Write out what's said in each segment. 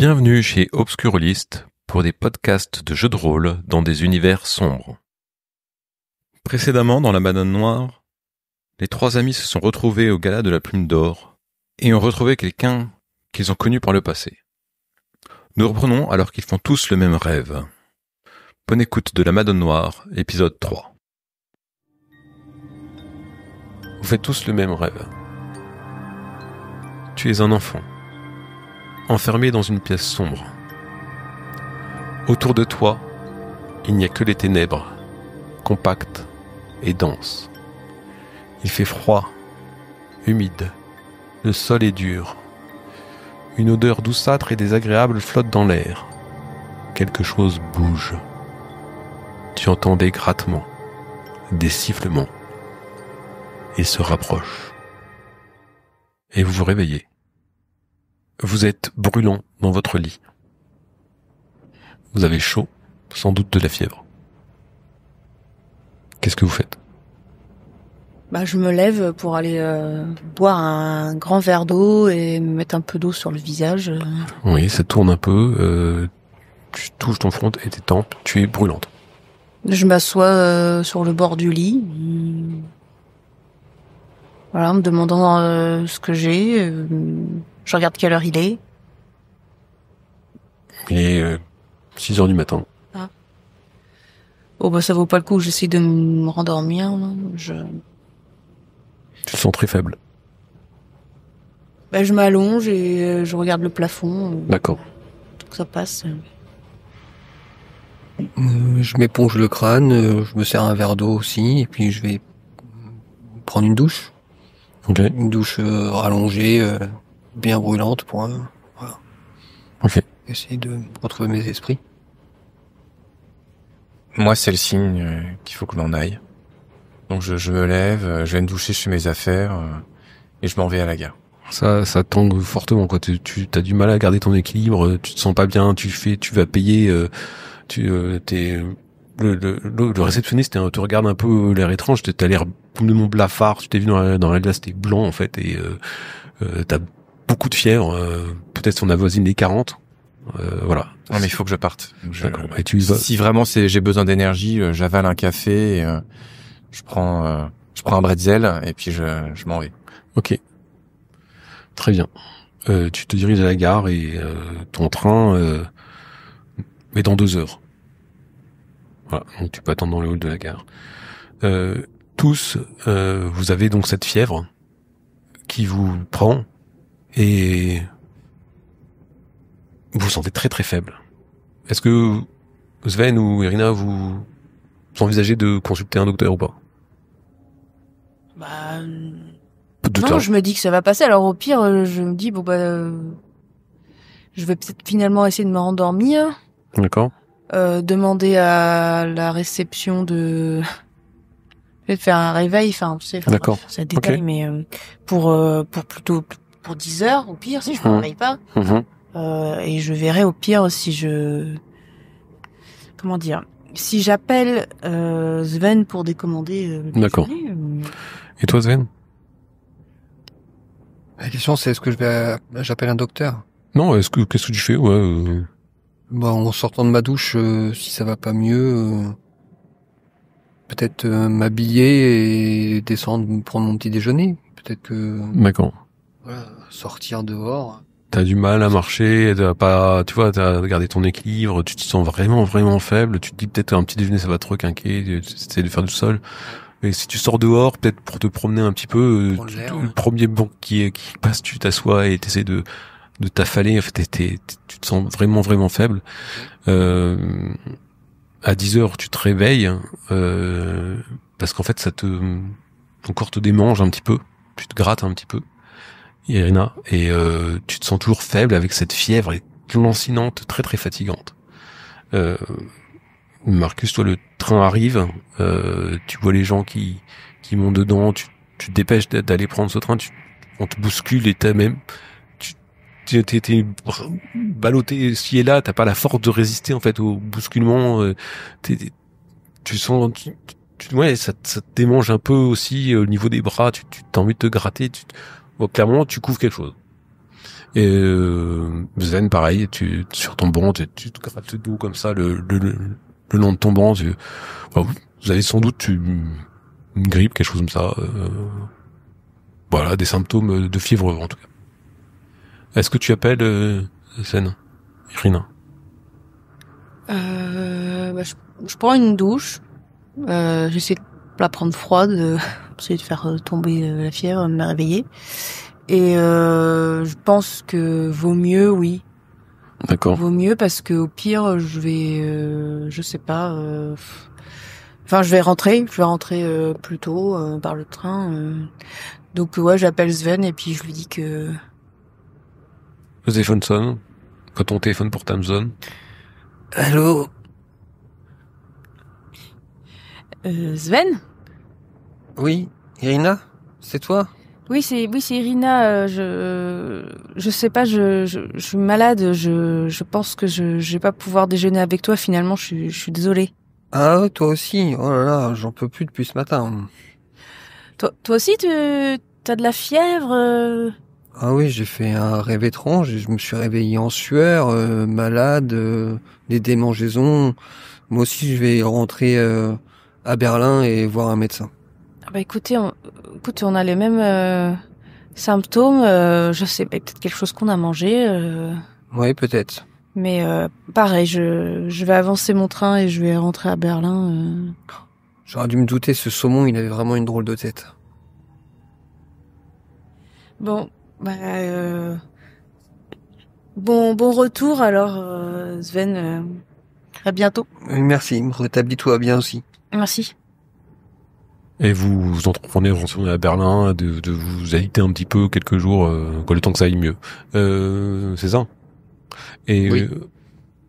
Bienvenue chez Obscurlist pour des podcasts de jeux de rôle dans des univers sombres. Précédemment, dans La Banane Noire, les trois amis se sont retrouvés au gala de la Plume d'Or et ont retrouvé quelqu'un qu'ils ont connu par le passé. Nous reprenons alors qu'ils font tous le même rêve. Bonne écoute de La Madone Noire, épisode 3. Vous faites tous le même rêve. Tu es un enfant, enfermé dans une pièce sombre. Autour de toi, il n'y a que les ténèbres, compactes et denses. Il fait froid, humide, le sol est dur. Une odeur douceâtre et désagréable flotte dans l'air. Quelque chose bouge. Tu entends des grattements, des sifflements, et se rapproche. Et vous vous réveillez. Vous êtes brûlant dans votre lit. Vous avez chaud, sans doute de la fièvre. Qu'est-ce que vous faites ? Je me lève pour aller boire un grand verre d'eau et me mettre un peu d'eau sur le visage. Oui, ça tourne un peu. Tu touches ton front et tes tempes. Tu es brûlante. Je m'assois sur le bord du lit. Voilà, en me demandant ce que j'ai. Je regarde quelle heure il est. Il est 6 heures du matin. Ah. Ça vaut pas le coup, j'essaie de me rendormir. Tu te sens très faible. Je m'allonge et je regarde le plafond. D'accord. Donc ça passe. Je m'éponge le crâne, je me sers un verre d'eau aussi, et puis je vais prendre une douche. Ok. Une douche rallongée, bien brûlante pour voilà. Ok. Essayer de retrouver mes esprits. Moi, c'est le signe qu'il faut que l'on aille. Donc je me lève, je vais me doucher, je fais mes affaires, et je m'en vais à la gare. Ça tangue fortement, quoi. Tu as du mal à garder ton équilibre, tu te sens pas bien, tu vas payer, le réceptionniste te regarde un peu l'air étrange, t'as l'air complètement blafard, tu t'es vu dans la glace, t'es blanc, en fait, et t'as beaucoup de fièvre, peut-être on avoisine les 40, voilà. Non, mais il faut que je parte. D'accord. Et tu y vas. Si vraiment j'ai besoin d'énergie, j'avale un café, et, je prends un bretzel, et puis je m'en vais. Ok. Très bien. Tu te diriges à la gare et ton train est dans 2 heures. Voilà, donc tu peux attendre dans le hall de la gare. Tous, vous avez donc cette fièvre qui vous prend et vous vous sentez très très faible. Est-ce que Sven ou Irina, vous envisagez de consulter un docteur ou pas ? Non, je me dis que ça va passer. Alors au pire, je me dis je vais peut-être finalement essayer de me rendormir. D'accord. Demander à la réception de peut-être faire un réveil. D'accord. Ça détaille, Okay. Mais pour 10 heures au pire si je me réveille pas. Et je verrai au pire si si j'appelle Sven pour décommander. D'accord. Et toi, Sven ? La question c'est est-ce que j'appelle un docteur? Non, qu'est-ce que tu fais ? Ouais. En sortant de ma douche, si ça va pas mieux, peut-être m'habiller et descendre prendre mon petit déjeuner. Peut-être que D'accord. voilà, sortir dehors. T'as du mal à marcher, t'as gardé ton équilibre, tu te sens vraiment vraiment faible, tu te dis peut-être un petit déjeuner ça va te requinquer, tu essaies de faire du sol. Mais si tu sors dehors, peut-être pour te promener un petit peu, le premier banc qui passe, tu t'assois et t'essaies de t'affaler. En fait, tu te sens vraiment vraiment faible. À 10 heures, tu te réveilles parce qu'en fait, ton corps te démange un petit peu, tu te grattes un petit peu, Irina, et tu te sens toujours faible avec cette fièvre lancinante, très très fatigante. Marcus, toi, le train arrive, tu vois les gens qui montent dedans, tu te dépêches d'aller prendre ce train, on te bouscule et t'es ballotté ci et là, t'as pas la force de résister en fait au bousculement, tu sens, ça te démange un peu aussi au niveau des bras, tu t'as envie de te gratter, clairement tu couvres quelque chose. Et Sven, pareil, sur ton banc, tu te grattes le dos comme ça, le long de ton banc. Vous avez sans doute une grippe, quelque chose comme ça. Voilà, des symptômes de fièvre en tout cas. Est-ce que tu appelles Sven, Irina? Je prends une douche. J'essaie de la prendre froide, essayer de faire tomber la fièvre, me réveiller. Et je pense que vaut mieux, oui. D'accord. Vaut mieux parce que au pire, je vais, je sais pas. Enfin, je vais rentrer plus tôt par le train. Donc ouais, j'appelle Sven et puis je lui dis que. Le téléphone sonne. Quand ton téléphone portable sonne. Allô? Sven? Oui, Irina? C'est toi? Oui, c'est Irina. Je sais pas. Je suis malade. Je pense que je vais pas pouvoir déjeuner avec toi. Finalement, je suis désolée. Ah, toi aussi? Oh là là, j'en peux plus depuis ce matin. Toi aussi, t'as de la fièvre? Ah oui, j'ai fait un rêve étrange et je me suis réveillé en sueur, malade, des démangeaisons. Moi aussi, je vais rentrer à Berlin et voir un médecin. Ah bah écoutez, on a les mêmes symptômes. Je sais pas, peut-être quelque chose qu'on a mangé. Oui, peut-être. Mais pareil, je vais avancer mon train et je vais rentrer à Berlin. J'aurais dû me douter, ce saumon, il avait vraiment une drôle de tête. Bon, bah bon retour alors, Sven. À bientôt. Merci, rétablis-toi bien aussi. Merci. Et vous entreprenez à Berlin de vous agiter un petit peu quelques jours, le temps que ça aille mieux. C'est ça. Et Oui.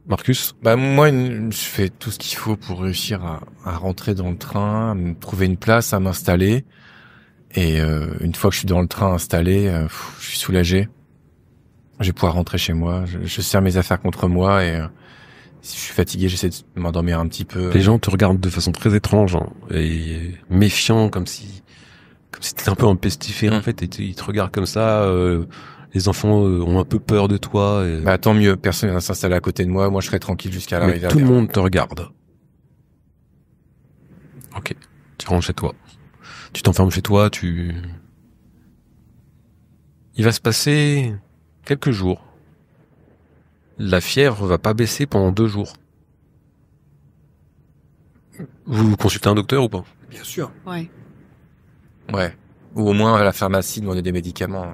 Marcus? Bah moi, je fais tout ce qu'il faut pour réussir à rentrer dans le train, à me trouver une place, à m'installer. Et une fois que je suis dans le train installé, je suis soulagé. Je vais pouvoir rentrer chez moi. Je serre mes affaires contre moi et si je suis fatigué, j'essaie de m'endormir un petit peu. Les gens te regardent de façon très étrange et méfiant, comme si t'étais un peu un pestiféré en fait. Et ils te regardent comme ça. Les enfants ont un peu peur de toi. Et... Bah tant mieux, personne ne va s'installer à côté de moi. Moi, je serai tranquille jusqu'à l'arrivée. Tout le monde te regarde. Ok, tu rentres chez toi. Tu t'enfermes chez toi. Il va se passer quelques jours. La fièvre va pas baisser pendant 2 jours. Vous consultez un docteur ou pas? Bien sûr. Ouais. Ouais. Ou au moins à la pharmacie demander des médicaments.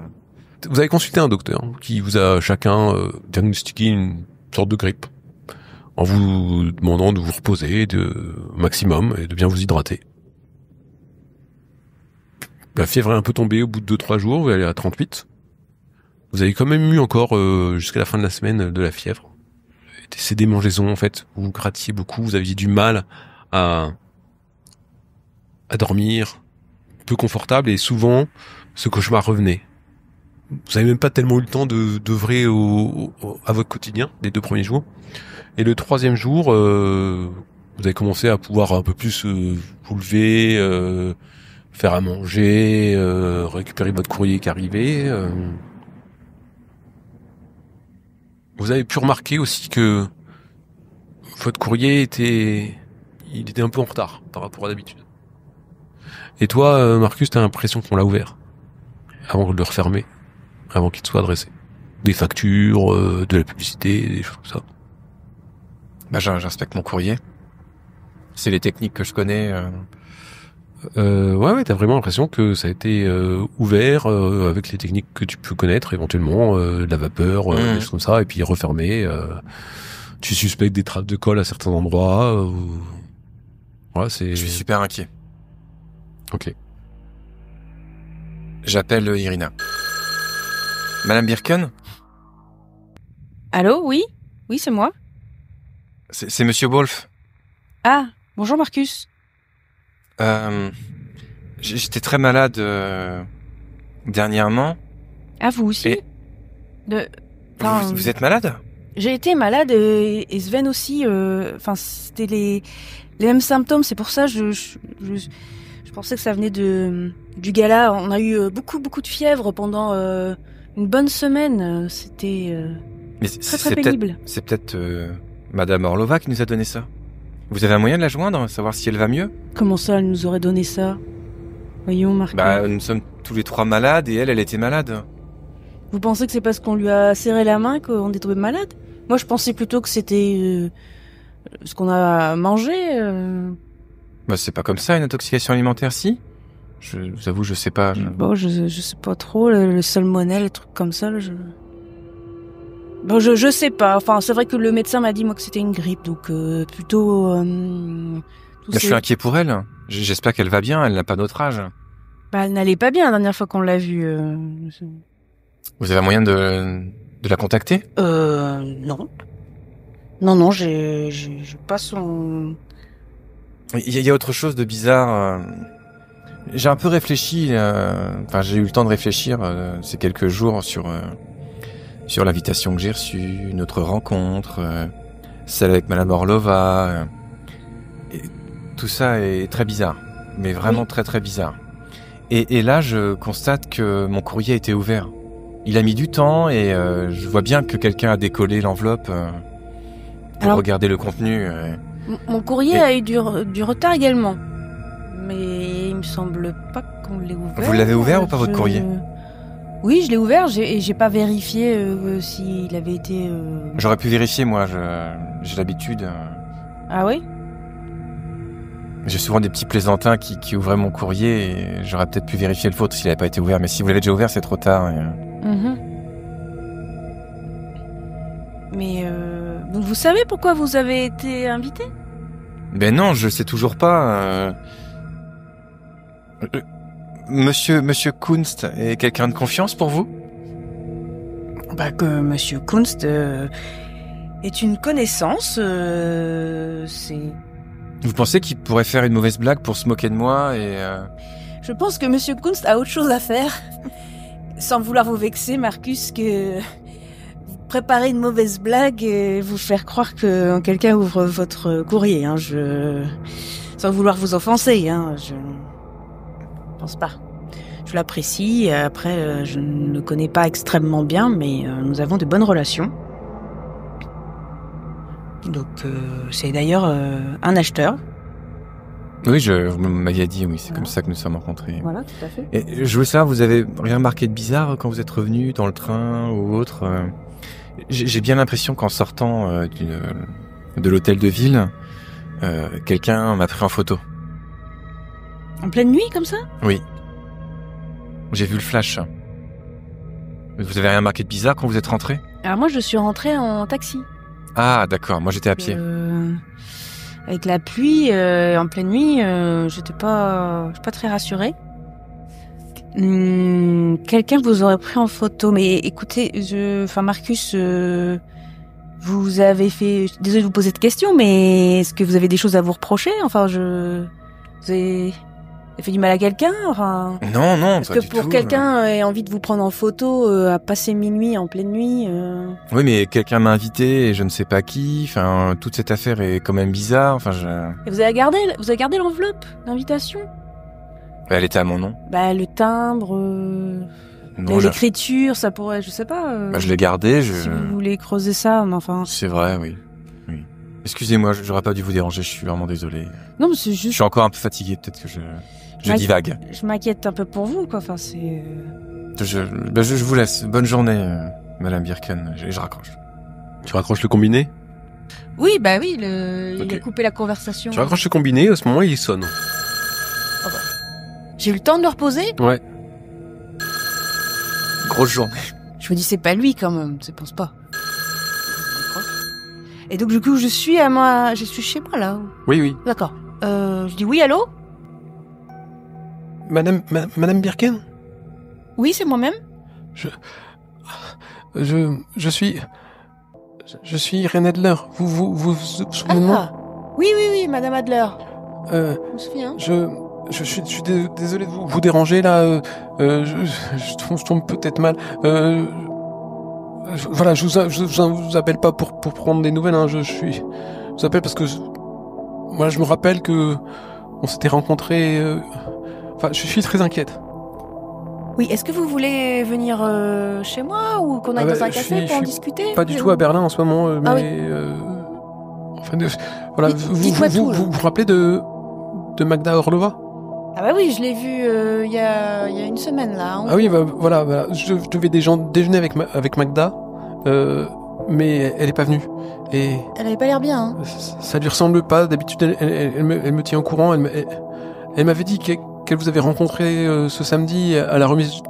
Vous avez consulté un docteur qui vous a chacun diagnostiqué une sorte de grippe en vous demandant de vous reposer maximum et de bien vous hydrater. La fièvre est un peu tombée au bout de 2-3 jours, vous allez à 38. Vous avez quand même eu encore jusqu'à la fin de la semaine de la fièvre. Ces démangeaisons en fait, vous grattiez beaucoup, vous aviez du mal à dormir, peu confortable et souvent ce cauchemar revenait. Vous avez même pas tellement eu le temps d'œuvrer à votre quotidien les 2 premiers jours. Et le 3e jour, vous avez commencé à pouvoir un peu plus vous lever, faire à manger, récupérer votre courrier qui arrivait. Vous avez pu remarquer aussi que votre courrier était un peu en retard par rapport à d'habitude. Et toi, Marcus, t'as l'impression qu'on l'a ouvert avant de le refermer, avant qu'il te soit adressé. Des factures, de la publicité, des choses comme ça. Bah j'inspecte mon courrier. C'est les techniques que je connais. Ouais, t'as vraiment l'impression que ça a été ouvert avec les techniques que tu peux connaître, éventuellement de la vapeur, des choses comme ça, et puis refermé. Tu suspectes des traces de colle à certains endroits. Ouais, Je suis super inquiet. Ok. J'appelle Irina. Madame Birken? Allô, oui? Oui, c'est moi. C'est Monsieur Wolf. Ah, bonjour Marcus. J'étais très malade dernièrement. Ah, vous aussi? Et... Vous êtes malade? J'ai été malade et Sven aussi. Enfin, c'était les mêmes symptômes. C'est pour ça je pensais que ça venait du gala. On a eu beaucoup de fièvre pendant Une bonne semaine, c'était Mais très pénible. C'est peut-être Madame Orlova qui nous a donné ça. Vous avez un moyen de la joindre, savoir si elle va mieux? Comment ça, elle nous aurait donné ça? Voyons, Marcus. Bah, nous sommes tous les 3 malades et elle était malade. Vous pensez que c'est parce qu'on lui a serré la main qu'on est tombé malade? Moi, je pensais plutôt que c'était ce qu'on a mangé. Bah, c'est pas comme ça, une intoxication alimentaire, si? Je vous avoue, je sais pas. Bon, je sais pas trop, le salmonelle, les trucs comme ça, là, Bon, je sais pas. Enfin, c'est vrai que le médecin m'a dit, moi, que c'était une grippe, donc plutôt... Je suis inquiet pour elle. J'espère qu'elle va bien, elle n'a pas notre âge. Bah, elle n'allait pas bien la dernière fois qu'on l'a vue. Vous avez un moyen de la contacter? Non. Non, j'ai pas son... Il y a autre chose de bizarre. J'ai un peu réfléchi, enfin j'ai eu le temps de réfléchir ces quelques jours sur l'invitation que j'ai reçue, notre rencontre, celle avec Madame Orlova. Et tout ça est très bizarre, mais vraiment très très bizarre. Et là, je constate que mon courrier a été ouvert. Il a mis du temps et je vois bien que quelqu'un a décollé l'enveloppe pour regarder le contenu. Mon courrier a eu du retard également. Mais il me semble pas qu'on l'ait ouvert. Vous l'avez ouvert ou pas votre courrier? Oui, je l'ai ouvert et j'ai pas vérifié s'il avait été... J'aurais pu vérifier, moi, j'ai l'habitude. Ah oui? J'ai souvent des petits plaisantins qui ouvraient mon courrier et j'aurais peut-être pu vérifier le vôtre s'il n'avait pas été ouvert. Mais si vous l'avez déjà ouvert, c'est trop tard. Mais vous savez pourquoi vous avez été invité? Ben non, je sais toujours pas. Monsieur Kunst est quelqu'un de confiance pour vous? Bah que Monsieur Kunst est une connaissance. C'est... Vous pensez qu'il pourrait faire une mauvaise blague pour se moquer de moi et Je pense que Monsieur Kunst a autre chose à faire. Sans vouloir vous vexer, Marcus, que vous préparez une mauvaise blague et vous faire croire que quelqu'un ouvre votre courrier. Hein, sans vouloir vous offenser, hein, je pense pas. Je l'apprécie. Après, je ne le connais pas extrêmement bien, mais nous avons de bonnes relations. Donc, c'est d'ailleurs un acheteur. Oui, vous m'aviez dit, oui, c'est comme ça que nous sommes rencontrés. Voilà, tout à fait. Et je voulais savoir, vous avez rien remarqué de bizarre quand vous êtes revenu dans le train ou autre? J'ai bien l'impression qu'en sortant de l'hôtel de ville, quelqu'un m'a pris en photo. En pleine nuit, comme ça? Oui. J'ai vu le flash. Vous avez rien remarqué de bizarre quand vous êtes rentré? Alors moi, je suis rentrée en taxi. Ah, d'accord. Moi, j'étais à pied. Avec la pluie, en pleine nuit, j'étais pas très rassurée. Quelqu'un vous aurait pris en photo, mais écoutez, Marcus, vous avez fait... Désolée de vous poser cette question, mais est-ce que vous avez des choses à vous reprocher? Enfin, vous avez fait du mal à quelqu'un? Enfin, non, parce que pour quelqu'un ait envie de vous prendre en photo à passer minuit en pleine nuit. Oui, mais quelqu'un m'a invité et je ne sais pas qui. Enfin, toute cette affaire est quand même bizarre. Enfin, Et vous avez gardé l'enveloppe d'invitation? Elle était à mon nom. Bah, le timbre, l'écriture, ça pourrait, je sais pas. Bah, je l'ai gardé. Si vous voulez creuser ça, mais enfin. C'est vrai, oui. Excusez-moi, j'aurais pas dû vous déranger. Je suis vraiment désolé. Non, mais c'est juste. Je suis encore un peu fatigué. Peut-être que je divague. Je m'inquiète un peu pour vous, quoi. Enfin, c'est... Je vous laisse. Bonne journée, Madame Birken. Je raccroche. Tu raccroches le combiné? Oui, bah oui, il a coupé la conversation. Tu raccroches le combiné, à ce moment il sonne. Oh bah. J'ai eu le temps de le reposer? Ouais. Grosse journée. Je me dis, c'est pas lui, quand même. Je pense pas. Et donc, du coup, je suis chez moi, là. Oui. D'accord. Je dis oui, allô? Madame Birken? Oui, c'est moi-même. Je suis René Adler. Vous souvenez de moi? Oui, Madame Adler. Je me souviens. Je suis désolé de vous déranger, là. Je tombe peut-être mal. Voilà, je vous appelle pas pour prendre des nouvelles, hein. Je vous appelle parce que voilà, je me rappelle que on s'était rencontrés. Enfin, je suis très inquiète. Oui, est-ce que vous voulez venir chez moi ou qu'on aille dans un café pour en discuter? Pas du tout à Berlin en ce moment, mais Ah oui. enfin, voilà, Dites-moi tout, vous vous rappelez de Magda Orlova? Ah bah oui, je l'ai vue il y a une semaine là. Ah oui, voilà, je devais déjeuner avec Magda, mais elle est pas venue. Et Elle avait pas l'air bien. Hein. ça lui ressemble pas. D'habitude, elle me tient au courant. Elle m'avait dit qu'elle vous avait rencontré ce samedi à la remise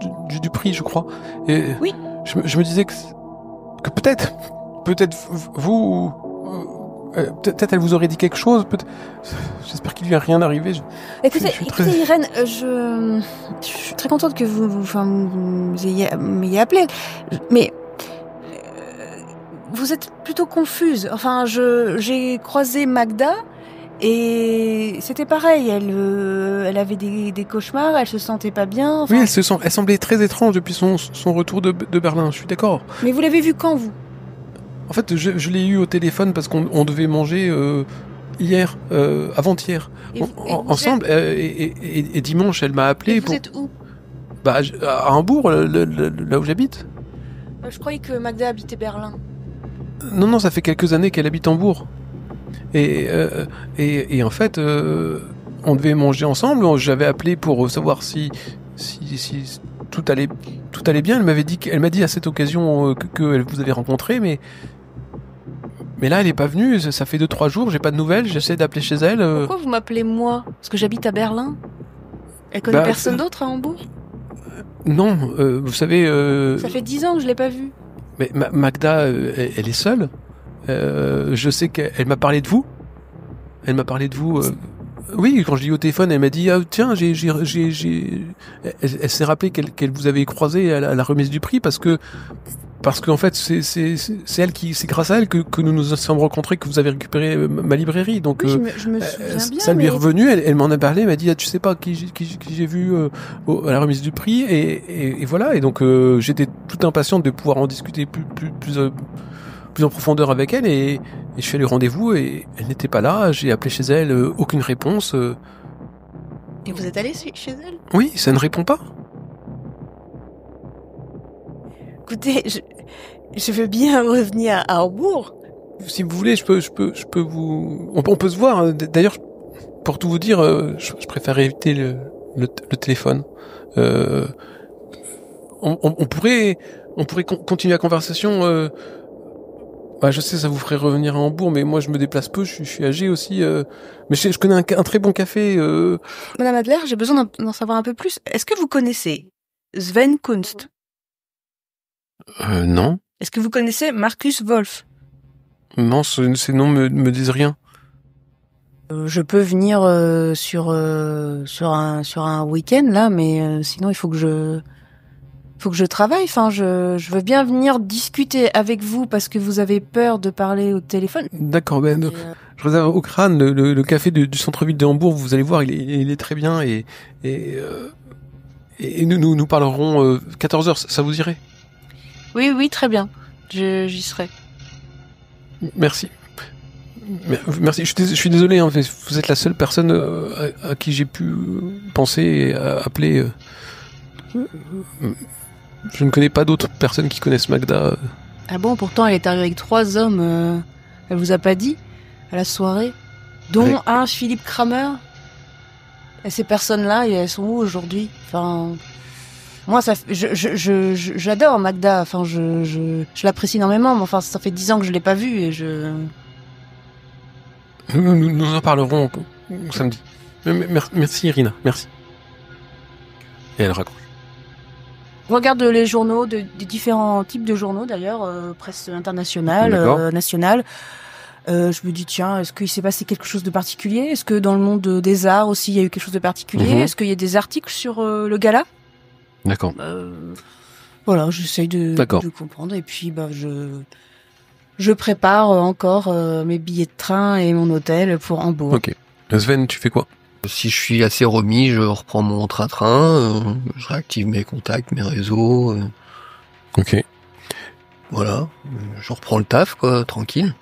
du prix, je crois. Et Oui. Je me disais que peut-être vous, peut-être elle vous aurait dit quelque chose. J'espère qu'il lui a rien arrivé. Écoutez, je suis très... Irène, je suis très contente que vous m'ayez appelé, mais vous êtes plutôt confuse. Enfin, j'ai croisé Magda et c'était pareil. Elle avait des cauchemars, elle se sentait pas bien. Enfin, Oui, elle semblait très étrange depuis son retour de Berlin. Je suis d'accord. Mais vous l'avez vue quand, vous? En fait, je l'ai eu au téléphone parce qu'on devait manger hier, avant-hier, ensemble. Et dimanche, elle m'a appelé. Vous êtes où? À Hambourg, là où j'habite. Je croyais que Magda habitait Berlin. Non, ça fait quelques années qu'elle habite Hambourg. Et en fait, on devait manger ensemble. J'avais appelé pour savoir si tout allait bien. Elle m'a dit à cette occasion qu'elle vous avait rencontré, mais là, elle est pas venue. Ça fait 2-3 jours. J'ai pas de nouvelles. J'essaie d'appeler chez elle. Pourquoi vous m'appelez moi? Parce que j'habite à Berlin. Elle connaît personne d'autre à Hambourg? Non, vous savez. Ça fait 10 ans que je l'ai pas vue. Mais Magda, elle est seule. Je sais qu'elle m'a parlé de vous. Elle m'a parlé de vous. Oui, quand je l'ai eu au téléphone, elle m'a dit tiens, elle s'est rappelé qu'elle vous avait croisé à la remise du prix parce qu'en fait c'est grâce à elle que nous nous sommes rencontrés, que vous avez récupéré ma librairie. Donc oui, je me souviens bien, ça lui est revenu. Elle m'en a parlé. Elle m'a dit tu sais pas qui j'ai vu à la remise du prix et voilà. Et donc j'étais tout impatient de pouvoir en discuter plus en profondeur avec elle et je suis allé au rendez-vous et elle n'était pas là. J'ai appelé chez elle, aucune réponse. Et vous êtes allé chez elle? Oui, ça ne répond pas. Écoutez, je veux bien revenir à Hambourg. Si vous voulez, je peux vous... On peut se voir. D'ailleurs, pour tout vous dire, je préfère éviter le téléphone. On pourrait continuer la conversation... je sais, ça vous ferait revenir à Hambourg, mais moi je me déplace peu, je suis âgé aussi. Mais je connais un très bon café. Madame Adler, j'ai besoin d'en savoir un peu plus. Est-ce que vous connaissez Sven Kunst? Non. Est-ce que vous connaissez Markus Wolf? Non, ces noms me disent rien. Je peux venir sur un week-end là, mais sinon il faut que je travaille. Enfin, je veux bien venir discuter avec vous parce que vous avez peur de parler au téléphone. D'accord, je réserve au Crâne, le café du centre-ville de Hambourg. Vous allez voir, il est très bien et nous parlerons 14h. Ça vous irait? Oui, très bien. J'y serai. Merci. Merci. Je suis désolé. Hein, vous êtes la seule personne à qui j'ai pu penser et appeler. Je ne connais pas d'autres personnes qui connaissent Magda. Ah bon, pourtant elle est arrivée avec 3 hommes. Elle vous a pas dit à la soirée, dont un Philippe Kramer. Et ces personnes-là, elles sont où aujourd'hui? Enfin, moi, j'adore Magda. Enfin, je l'apprécie énormément. Mais enfin, ça fait 10 ans que je l'ai pas vue et je. Nous en parlerons samedi. Merci Irina, merci. Et elle raccroche. Je regarde les journaux, des différents types de journaux d'ailleurs, presse internationale, nationale. Je me dis tiens, est-ce qu'il s'est passé quelque chose de particulier? Est-ce que dans le monde des arts aussi il y a eu quelque chose de particulier? Est-ce qu'il y a des articles sur le gala? D'accord. Voilà, j'essaye de comprendre et puis je prépare encore mes billets de train et mon hôtel pour Hambourg. Ok. Sven, tu fais quoi? Si je suis assez remis, je reprends mon train-train, je réactive mes contacts, mes réseaux. Ok. Voilà, je reprends le taf, quoi, tranquille.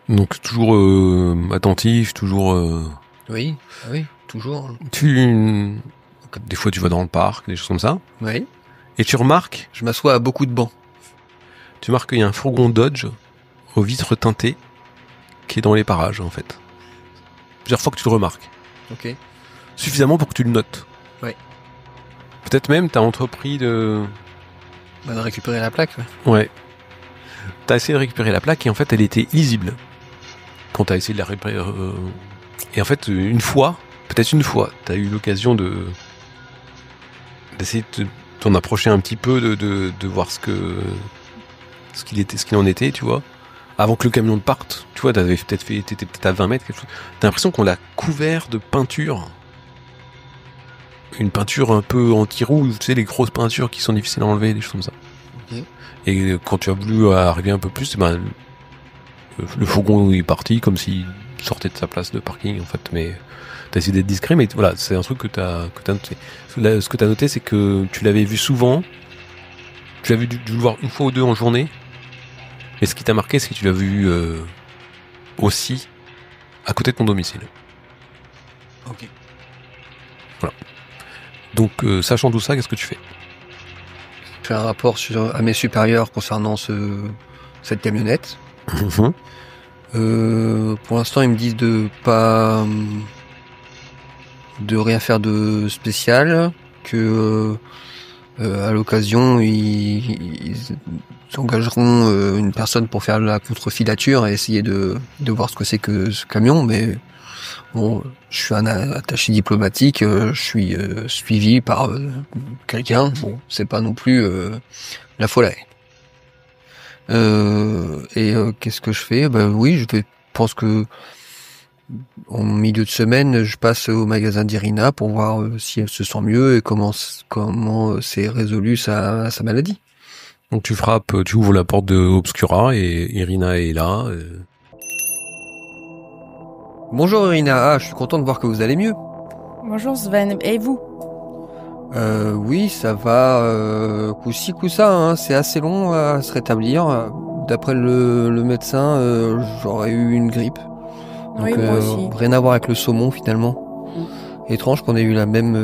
Donc toujours attentif, toujours... Oui, toujours. Des fois, tu vas dans le parc, des choses comme ça. Oui. Et tu remarques, Je m'assois à beaucoup de bancs. tu remarques qu'il y a un fourgon Dodge aux vitres teintées qui est dans les parages, en fait. Plusieurs fois que tu le remarques. Ok. Suffisamment pour que tu le notes. Ouais. Peut-être même, t'as entrepris de... Bah, de récupérer la plaque. Ouais. Ouais. T'as essayé de récupérer la plaque et en fait, elle était illisible. Quand t'as essayé de la récupérer... Et en fait, peut-être une fois, t'as eu l'occasion d'essayer de t'en approcher un petit peu, de voir ce qu'il en était, tu vois. Avant que le camion ne parte, tu vois, t'étais peut-être à 20 mètres, quelque chose. T'as l'impression qu'on l'a couvert de peinture. Une peinture un peu anti-rouge, tu sais, les grosses peintures qui sont difficiles à enlever, des choses comme ça. Ok. Et quand tu as voulu arriver un peu plus, ben, le fourgon est parti comme s'il sortait de sa place de parking, en fait. Mais t'as essayé d'être discret, mais voilà, c'est un truc que t'as noté. Là, ce que t'as noté, c'est que tu l'avais vu souvent. Tu l'avais dû le voir une fois ou deux en journée. Mais ce qui t'a marqué, c'est que tu l'as vu aussi à côté de ton domicile. Ok. Donc, sachant tout ça, qu'est-ce que tu fais? Je fais un rapport à mes supérieurs concernant cette camionnette. Pour l'instant, ils me disent de rien faire de spécial, que à l'occasion ils engageront une personne pour faire la contrefilature et essayer de voir ce que c'est que ce camion. Mais bon, je suis un attaché diplomatique, je suis suivi par quelqu'un. Bon, c'est pas non plus la folie. Qu'est-ce que je fais? Oui, je pense que en milieu de semaine, je passe au magasin d'Irina pour voir si elle se sent mieux et comment s'est résolue sa maladie. Donc tu frappes, tu ouvres la porte de Obscura et Irina est là. Bonjour Irina, je suis content de voir que vous allez mieux. Bonjour Sven, et vous? Oui, ça va, coup-ci, coup-ça, hein. C'est assez long à se rétablir. D'après le médecin, j'aurais eu une grippe. Donc, Oui, moi aussi. rien à voir avec le saumon finalement. Étrange qu'on ait eu la même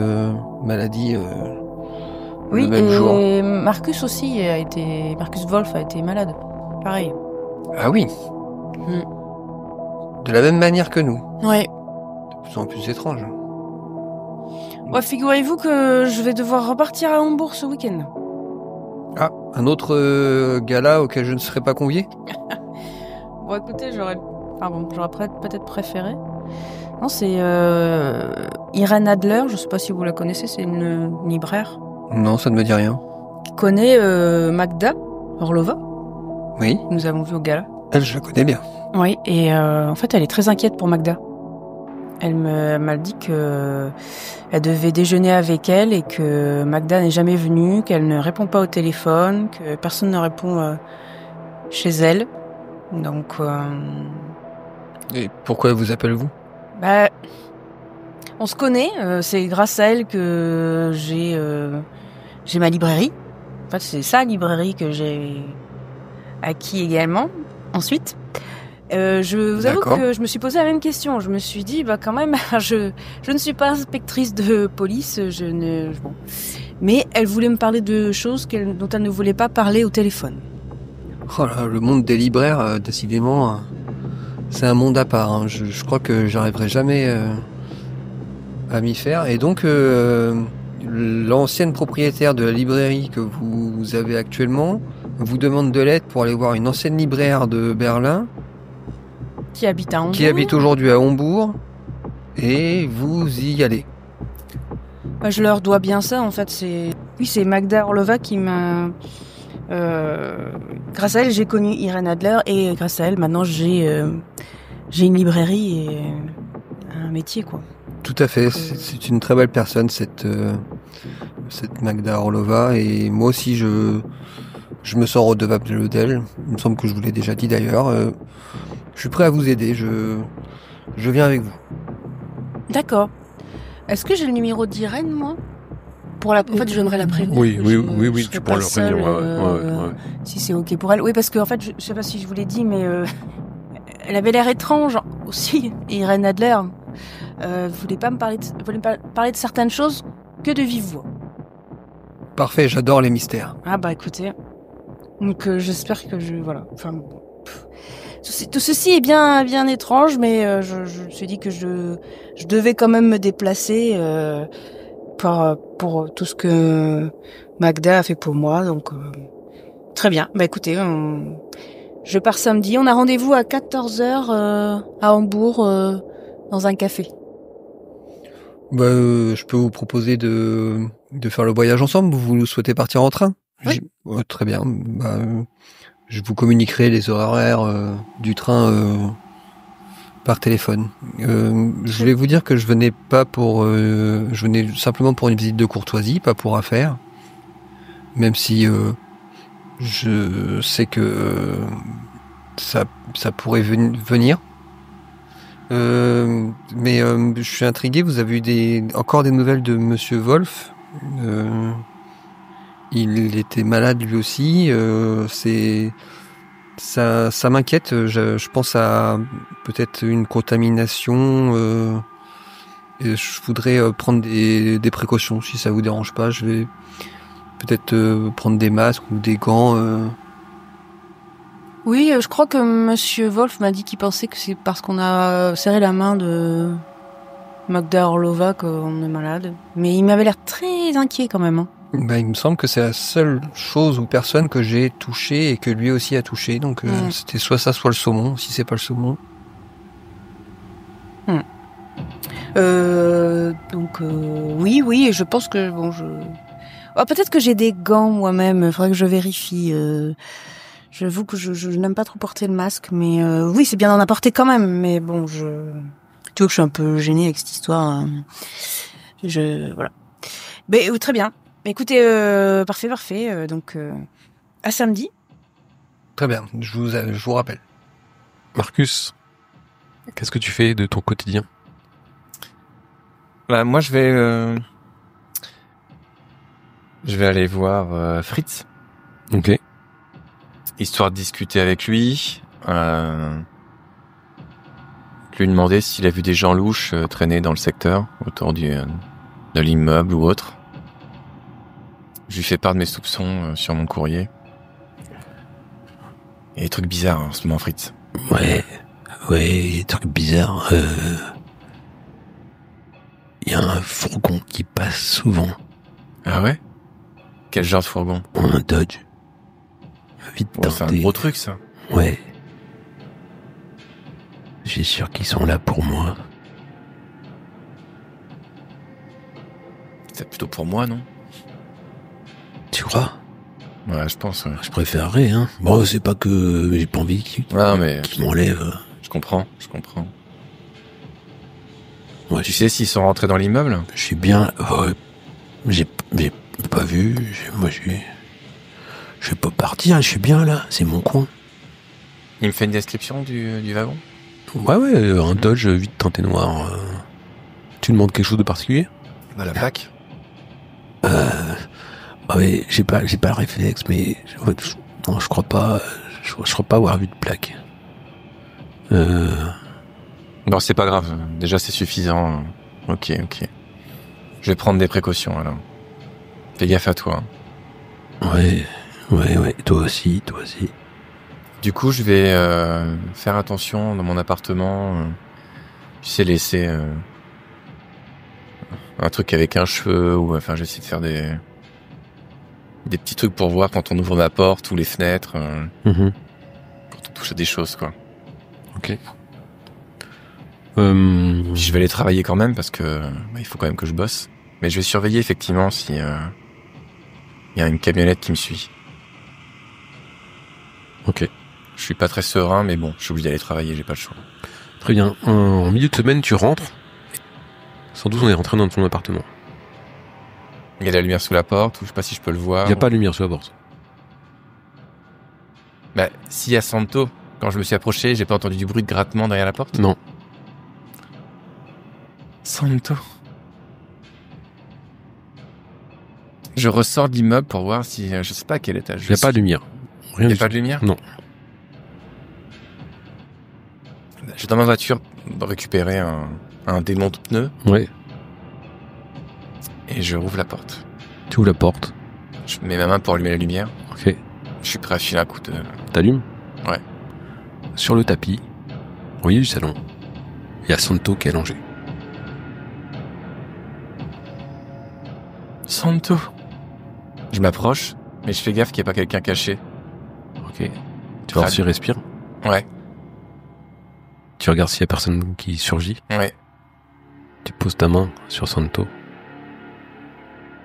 maladie Oui, le même et jour. Marcus aussi Marcus Wolf a été malade. Pareil. Ah oui. De la même manière que nous. Ouais. De plus en plus étrange. Ouais, figurez-vous que je vais devoir repartir à Hambourg ce week-end. Ah, un autre gala auquel je ne serais pas convié? Bon, écoutez, j'aurais peut-être préféré. Non, c'est Irène Adler, je sais pas si vous la connaissez, c'est une libraire Non, ça ne me dit rien. qui connaît Magda Orlova. Oui, Nous avons vu au gala. elle, je la connais bien. Oui, et en fait, elle est très inquiète pour Magda. Elle m'a dit que elle devait déjeuner avec elle et que Magda n'est jamais venue, qu'elle ne répond pas au téléphone, que personne ne répond chez elle. Donc, Et pourquoi elle vous appelle vous? on se connaît. C'est grâce à elle que j'ai ma librairie. En fait, c'est sa librairie que j'ai acquis également. Ensuite. Je vous avoue D'accord. que je me suis posé la même question. Je me suis dit, quand même, je ne suis pas inspectrice de police, bon. Mais elle voulait me parler de choses dont elle ne voulait pas parler au téléphone. Oh là, le monde des libraires, décidément, c'est un monde à part. Hein. Je crois que j'arriverai jamais à m'y faire. Et donc, l'ancienne propriétaire de la librairie que vous avez actuellement vous demande de l'aide pour aller voir une ancienne libraire de Berlin Qui habite à Hambourg. qui habite aujourd'hui à Hambourg, et vous y allez. Je leur dois bien ça, en fait. C'est Magda Orlova qui m'a... grâce à elle, j'ai connu Irène Adler, et grâce à elle, maintenant, j'ai une librairie et un métier, quoi. Tout à fait, c'est une très belle personne, cette Magda Orlova, et moi aussi, je me sens redevable d'elle. Il me semble que je vous l'ai déjà dit d'ailleurs. Je suis prêt à vous aider, je viens avec vous. D'accord. Est-ce que j'ai le numéro d'Irène, moi? En fait, je donnerai la prévenir. Oui, que oui, tu pourras le prévenir. Ouais. Si c'est ok pour elle. Oui, parce qu'en fait, je sais pas si je vous l'ai dit, mais elle avait l'air étrange aussi, Irène Adler. Voulait pas me parler de certaines choses que de vive voix. Parfait, j'adore les mystères. Ah bah écoutez, donc j'espère que tout ceci est bien étrange, mais je me suis dit que je devais quand même me déplacer pour tout ce que Magda a fait pour moi, donc très bien. Bah écoutez, je pars samedi. On a rendez-vous à 14h à Hambourg dans un café. Je peux vous proposer de faire le voyage ensemble. Vous souhaitez partir en train? Oui. Ouais, très bien. Je vous communiquerai les horaires du train par téléphone. Je voulais vous dire que je venais simplement pour une visite de courtoisie, pas pour affaires. Même si je sais que ça pourrait venir. Mais je suis intrigué. Vous avez eu encore des nouvelles de Monsieur Wolf? Il était malade lui aussi. Ça m'inquiète. Je pense à peut-être une contamination. Et je voudrais prendre des précautions. Si ça vous dérange pas, je vais peut-être prendre des masques ou des gants. Oui, je crois que Monsieur Wolf m'a dit qu'il pensait que c'est parce qu'on a serré la main de Magda Orlova qu'on est malade. Mais il m'avait l'air très inquiet quand même. Hein. Il me semble que c'est la seule chose ou personne que j'ai touché et que lui aussi a touché. Donc c'était soit ça, soit le saumon. Si c'est pas le saumon. Oui, et je pense que peut-être que j'ai des gants moi-même. Il faudrait que je vérifie. J'avoue que je n'aime pas trop porter le masque, mais oui, c'est bien d'en apporter quand même. Mais bon, tu vois que je suis un peu gênée avec cette histoire. Voilà. Mais très bien. Écoutez, parfait. Donc, à samedi. Très bien. Je vous rappelle. Marcus, qu'est-ce que tu fais de ton quotidien? Moi, je vais aller voir Fritz. Ok. Histoire de discuter avec lui. Lui demander s'il a vu des gens louches traîner dans le secteur, autour de l'immeuble ou autre. Je lui fais part de mes soupçons sur mon courrier. Il y a des trucs bizarres en ce moment, Fritz. Ouais, des trucs bizarres. Il y a un fourgon qui passe souvent. Ah ouais? Quel genre de fourgon? Un Dodge. Vite c'est un tenter. gros truc, ça. Ouais. J'ai sûr qu'ils sont là pour moi. C'est plutôt pour moi, non? Tu crois? Ouais, je pense, ouais. Je préférerais, hein. Bon, c'est pas que j'ai pas envie qu'ils m'enlèvent. Je comprends. Ouais, Tu sais s'ils sont rentrés dans l'immeuble? je suis bien... j'ai pas vu. Je vais pas partir, je suis bien là. C'est mon coin. Il me fait une description du wagon? Ouais, un Dodge vite teinté noir. Tu demandes quelque chose de particulier? La plaque? Ouais, j'ai pas le réflexe, mais non, je crois pas. Je crois pas avoir vu de plaque. Non, c'est pas grave. Déjà, c'est suffisant. Ok. Je vais prendre des précautions, alors. Fais gaffe à toi. Ouais. Toi aussi. Du coup, je vais faire attention dans mon appartement. Tu sais, laisser un truc avec un cheveu, ou enfin, j'essaie de faire des petits trucs pour voir quand on ouvre ma porte ou les fenêtres, quand on touche à des choses, quoi. Ok. Puis je vais aller travailler quand même parce que il faut quand même que je bosse. Mais je vais surveiller effectivement si il y a une camionnette qui me suit. Ok. Je suis pas très serein, mais bon, je suis obligé d'aller travailler, j'ai pas le choix. Très bien. En milieu de semaine, tu rentres. Sans doute, on est rentré dans ton appartement. Il y a la lumière sous la porte, ou je sais pas si je peux le voir. Il n'y a pas de lumière sur la porte. Bah, s'il y a Santo, quand je me suis approché, j'ai pas entendu du bruit de grattement derrière la porte? Non. Santo. Je ressors de l'immeuble pour voir si, je sais pas à quel étage. Il n'y a pas de lumière. Il n'y a pas de lumière? Non. Je vais dans ma voiture récupérer un démonte-pneu. Ouais. Et et je rouvre la porte. Tu ouvres la porte. Je mets ma main pour allumer la lumière. Ok. Je suis prêt à filer un coup de... T'allumes? Ouais. Sur le tapis, au milieu du salon, il y a Santo qui est allongé. Santo. Je m'approche, mais je fais gaffe qu'il n'y ait pas quelqu'un caché. Ok. Tu vas voir s'il respire. Ouais, Tu regardes s'il y a personne qui surgit. ouais. Tu poses ta main sur Santo.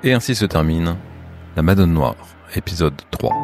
Et ainsi se termine La Madone Noire, épisode 3.